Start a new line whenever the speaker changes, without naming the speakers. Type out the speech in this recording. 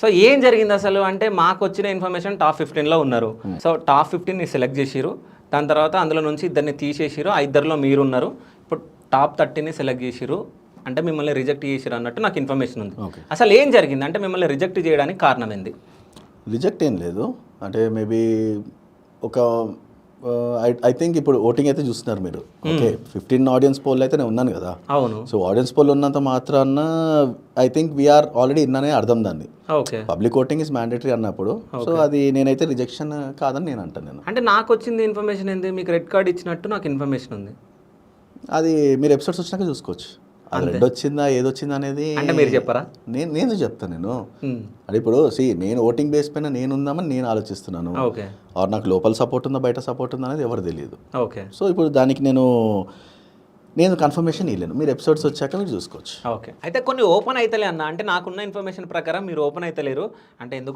So ఏం జరిగింది అసలు అంటే మాకు వచ్చిన ఇన్ఫర్మేషన్ టాప్ 15లో ఉన్నారు. సో టాప్ 15ని సెలెక్ట్ చేసిరు. దాని తర్వాత అందులో నుంచి ఇద్దరిని తీసేసిరు. ఆ ఇద్దరిలో మీరు ఉన్నారు. ఇప్పుడు టాప్ 30ని సెలెక్ట్ చేసిరు. అంటే మిమ్మల్ని రిజెక్ట్ చేసిరు అన్నట్టు నాకు ఇన్ఫర్మేషన్ ఉంది. అసలు ఏం జరిగింది అంటే మిమ్మల్ని రిజెక్ట్ చేయడానికి కారణం ఏంది?
రిజెక్ట్ ఏం లేదు, అంటే మేబీ ఒక ఐ థింక్ ఇప్పుడు ఓటింగ్ అయితే చూస్తున్నారు మీరు. ఓకే, 15 ఆడియన్స్ పోల్ అయితే నేను ఉన్నాను కదా.
అవును.
సో ఆడియన్స్ పోల్ ఉన్నంత మాత్రాన ఐ థింక్ వీఆర్ ఆల్రెడీ ఇన్ననే అర్థం దాన్ని.
Okay,
public voting is mandatory అన్నప్పుడు సో అది నేనైతే రిజెక్షన్ కాదని నేను అంటాను. నేను
అంటే నాకు వచ్చింది ఇన్ఫర్మేషన్ ఏంది, మీకు రెడ్ కార్డ్ ఇచ్చినట్టు నాకు ఇన్ఫర్మేషన్ ఉంది.
అది మీరు ఎపిసోడ్స్ వచ్చినాక చూసుకోవచ్చు. అది రెడ్ వచ్చిందా ఏదొచ్చిందా అనేది
అంటే మీరు చెప్పరా?
నేను చెప్తాను. నేను అంటే ఇప్పుడు నేను ఓటింగ్ బేస్ పైన నేను ఉందామని నేను ఆలోచిస్తున్నాను.
ఓకే,
ఆర్ నాకు లోపల సపోర్ట్ ఉందా బయట సపోర్ట్ ఉందా అనేది ఎవరు తెలియదు.
ఓకే.
సో ఇప్పుడు దానికి నేను కన్ఫర్మేషన్ ఇవ్వలేను. మీరు ఎపిసోడ్స్ వచ్చాక మీరు చూసుకోవచ్చు.
ఓకే, అయితే కొన్ని ఓపెన్ అవుతలే అన్న. అంటే నాకున్న ఇన్ఫర్మేషన్ ప్రకారం మీరు ఓపెన్ అవుతలేరు. అంటే ఎందుకో